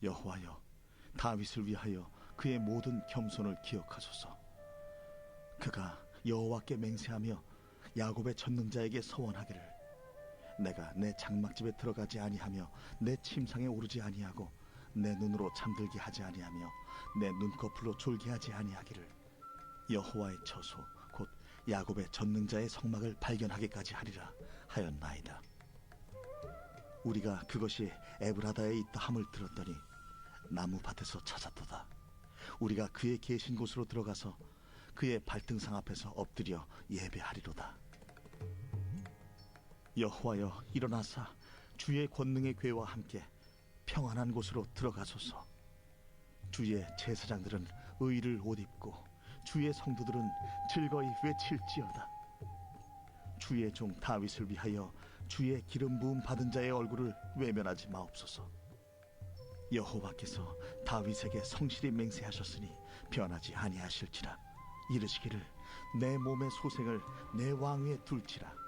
여호와여, 다윗을 위하여 그의 모든 겸손을 기억하소서. 그가 여호와께 맹세하며 야곱의 전능자에게 서원하기를, 내가 내 장막집에 들어가지 아니하며 내 침상에 오르지 아니하고 내 눈으로 잠들게 하지 아니하며 내 눈꺼풀로 졸게 하지 아니하기를 여호와의 처소 곧 야곱의 전능자의 성막을 발견하기까지 하리라 하였나이다. 우리가 그것이 에브라다에 있다 함을 들었더니 나무 밭에서 찾았도다. 우리가 그의 계신 곳으로 들어가서 그의 발등상 앞에서 엎드려 예배하리로다. 여호와여, 일어나사 주의 권능의 궤와 함께 평안한 곳으로 들어가소서. 주의 제사장들은 의를 옷 입고 주의 성도들은 즐거이 외칠지어다. 주의 종 다윗을 위하여 주의 기름 부음 받은 자의 얼굴을 외면하지 마옵소서. 여호와께서 다윗에게 성실히 맹세하셨으니 변하지 아니하실지라. 이르시기를, 내 몸의 소생을 내 왕위에 둘지라.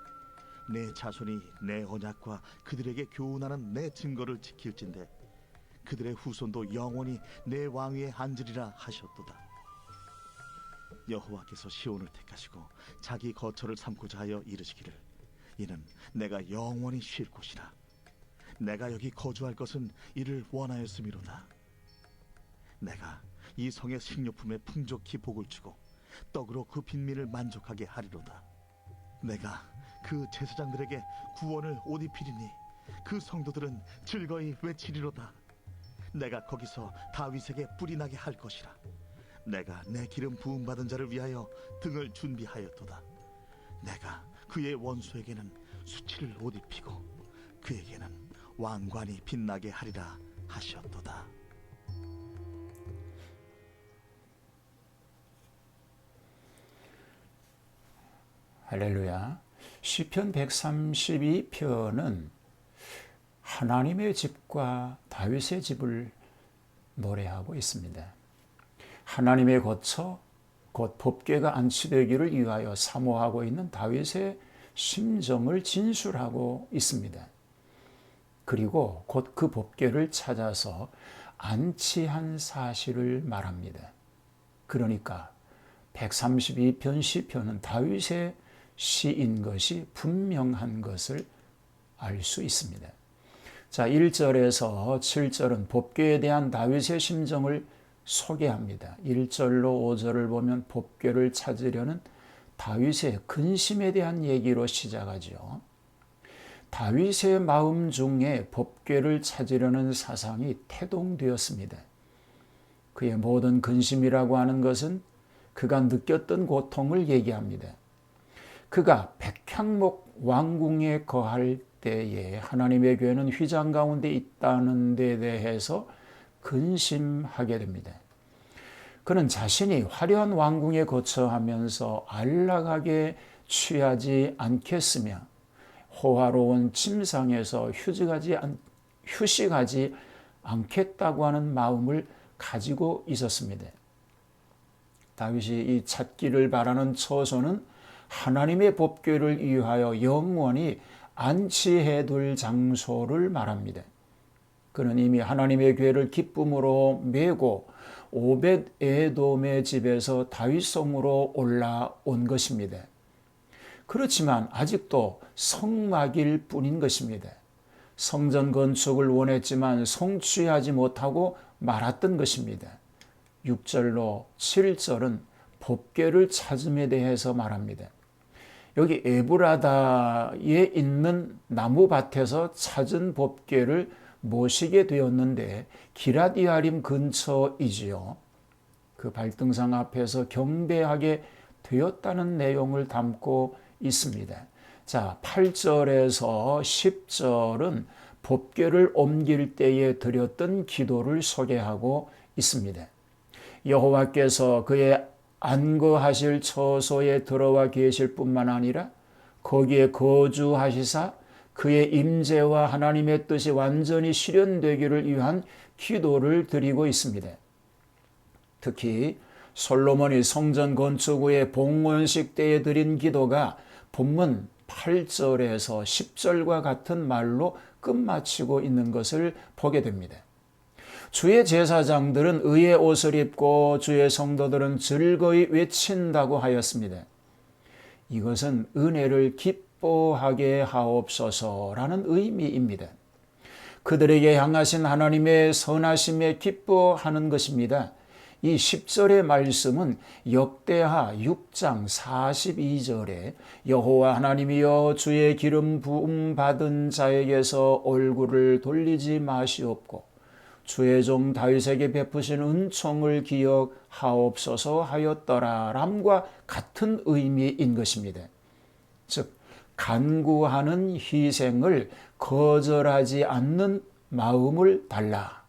내 자손이 내 언약과 그들에게 교훈하는 내 증거를 지킬진대 그들의 후손도 영원히 내 왕위에 앉으리라 하셨도다. 여호와께서 시온을 택하시고 자기 거처를 삼고자 하여 이르시기를, 이는 내가 영원히 쉴 곳이라. 내가 여기 거주할 것은 이를 원하였음이로다. 내가 이 성의 식료품에 풍족히 복을 주고 떡으로 그 빈민을 만족하게 하리로다. 내가 그 제사장들에게 구원을 옷 입히리니 그 성도들은 즐거이 외치리로다. 내가 거기서 다윗에게 뿔이 나게 할 것이라. 내가 내 기름 부음 받은 자를 위하여 등을 준비하였도다. 내가 그의 원수에게는 수치를 옷 입히고 그에게는 왕관이 빛나게 하리라 하셨도다. 할렐루야. 시편 132편은 하나님의 집과 다윗의 집을 노래하고 있습니다. 하나님의 거처 곧 법궤가 안치되기를 위하여 사모하고 있는 다윗의 심정을 진술하고 있습니다. 그리고 곧 그 법궤를 찾아서 안치한 사실을 말합니다. 그러니까 132편 시편은 다윗의 시인 것이 분명한 것을 알 수 있습니다. 자, 1절에서 7절은 법궤에 대한 다윗의 심정을 소개합니다. 1절로 5절을 보면 법궤를 찾으려는 다윗의 근심에 대한 얘기로 시작하죠. 다윗의 마음 중에 법궤를 찾으려는 사상이 태동되었습니다. 그의 모든 근심이라고 하는 것은 그가 느꼈던 고통을 얘기합니다. 그가 백향목 왕궁에 거할 때에 하나님의 교회는 휘장 가운데 있다는 데 대해서 근심하게 됩니다. 그는 자신이 화려한 왕궁에 거처하면서 안락하게 취하지 않겠으며 호화로운 침상에서 휴식하지 않겠다고 하는 마음을 가지고 있었습니다. 다윗이 이 찾기를 바라는 처소는 하나님의 법궤를 위하여 영원히 안치해둘 장소를 말합니다. 그는 이미 하나님의 궤를 기쁨으로 메고 오벳 에돔의 집에서 다윗성으로 올라온 것입니다. 그렇지만 아직도 성막일 뿐인 것입니다. 성전 건축을 원했지만 성취하지 못하고 말았던 것입니다. 6절로 7절은 법궤를 찾음에 대해서 말합니다. 여기 에브라다에 있는 나무밭에서 찾은 법궤를 모시게 되었는데 기럇이아림 근처이지요. 그 발등상 앞에서 경배하게 되었다는 내용을 담고 있습니다. 자, 8절에서 10절은 법궤를 옮길 때에 드렸던 기도를 소개하고 있습니다. 여호와께서 그의 안거하실 처소에 들어와 계실 뿐만 아니라 거기에 거주하시사 그의 임재와 하나님의 뜻이 완전히 실현되기를 위한 기도를 드리고 있습니다. 특히 솔로몬이 성전 건축 후에 봉헌식 때에 드린 기도가 본문 8절에서 10절과 같은 말로 끝마치고 있는 것을 보게 됩니다. 주의 제사장들은 의의 옷을 입고 주의 성도들은 즐거이 외친다고 하였습니다. 이것은 은혜를 기뻐하게 하옵소서라는 의미입니다. 그들에게 향하신 하나님의 선하심에 기뻐하는 것입니다. 이 10절의 말씀은 역대하 6장 42절에 여호와 하나님이여 주의 기름 부음 받은 자에게서 얼굴을 돌리지 마시옵고 주의 종 다윗에게 베푸신 은총을 기억하옵소서 하였더라 람과 같은 의미인 것입니다. 즉 간구하는 희생을 거절하지 않는 마음을 달라,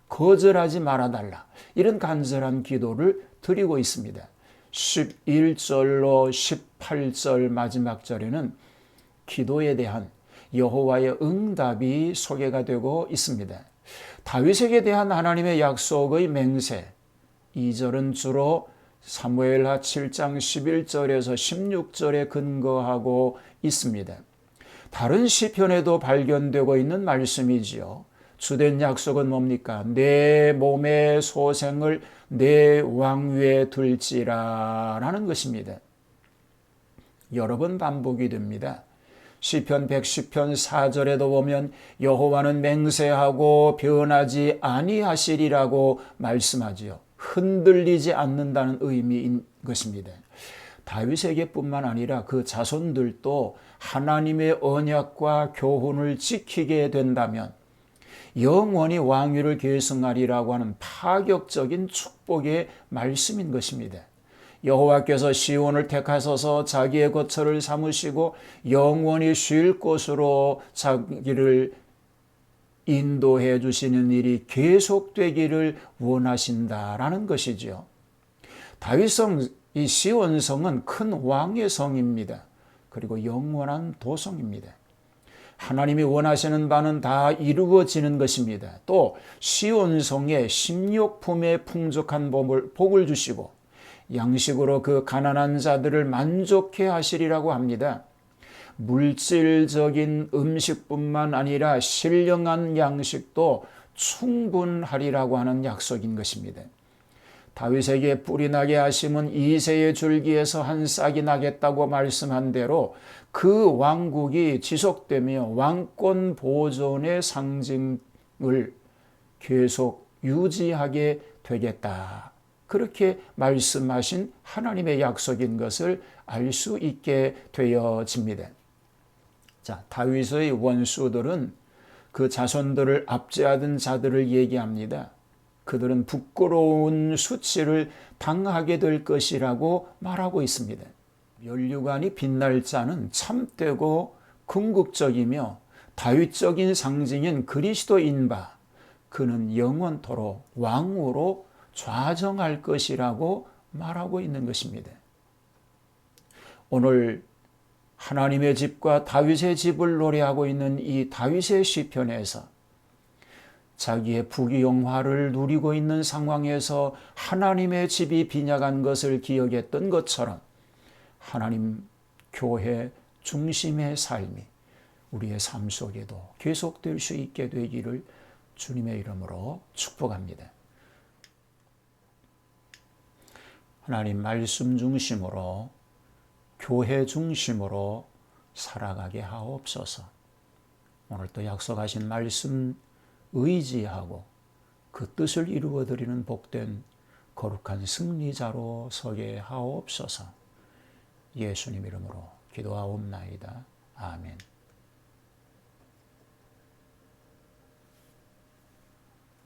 거절하지 말아달라, 이런 간절한 기도를 드리고 있습니다. 11절로 18절 마지막 절에는 기도에 대한 여호와의 응답이 소개가 되고 있습니다. 다윗에게 대한 하나님의 약속의 맹세, 2절은 주로 사무엘하 7장 11절에서 16절에 근거하고 있습니다. 다른 시편에도 발견되고 있는 말씀이지요. 주된 약속은 뭡니까? 내 몸의 소생을 내 왕위에 둘지라 라는 것입니다. 여러 번 반복이 됩니다. 시편 110편 4절에도 보면 여호와는 맹세하고 변하지 아니하시리라고 말씀하지요. 흔들리지 않는다는 의미인 것입니다. 다윗에게뿐만 아니라 그 자손들도 하나님의 언약과 교훈을 지키게 된다면 영원히 왕위를 계승하리라고 하는 파격적인 축복의 말씀인 것입니다. 여호와께서 시온을 택하셔서 자기의 거처를 삼으시고 영원히 쉴 곳으로 자기를 인도해 주시는 일이 계속되기를 원하신다라는 것이지요. 다윗성, 이 시온성은 큰 왕의 성입니다. 그리고 영원한 도성입니다. 하나님이 원하시는 바는 다 이루어지는 것입니다. 또 시온성에 식료품에 풍족한 복을 주시고 양식으로 그 가난한 자들을 만족해 하시리라고 합니다. 물질적인 음식뿐만 아니라 신령한 양식도 충분하리라고 하는 약속인 것입니다. 다윗에게 뿔이 나게 하심은 이새의 줄기에서 한 싹이 나겠다고 말씀한 대로 그 왕국이 지속되며 왕권 보존의 상징을 계속 유지하게 되겠다. 그렇게 말씀하신 하나님의 약속인 것을 알 수 있게 되어집니다. 자, 다윗의 원수들은 그 자손들을 압제하던 자들을 얘기합니다. 그들은 부끄러운 수치를 당하게 될 것이라고 말하고 있습니다. 면류관이 빛날 자는 참되고 궁극적이며 다윗적인 상징인 그리스도인 바 그는 영원토록 왕으로 좌정할 것이라고 말하고 있는 것입니다. 오늘 하나님의 집과 다윗의 집을 노래하고 있는 이 다윗의 시편에서 자기의 부귀영화를 누리고 있는 상황에서 하나님의 집이 빈약한 것을 기억했던 것처럼 하나님 교회 중심의 삶이 우리의 삶 속에도 계속될 수 있게 되기를 주님의 이름으로 축복합니다. 하나님 말씀 중심으로 교회 중심으로 살아가게 하옵소서. 오늘 또 약속하신 말씀 의지하고 그 뜻을 이루어드리는 복된 거룩한 승리자로 서게 하옵소서. 예수님 이름으로 기도하옵나이다. 아멘.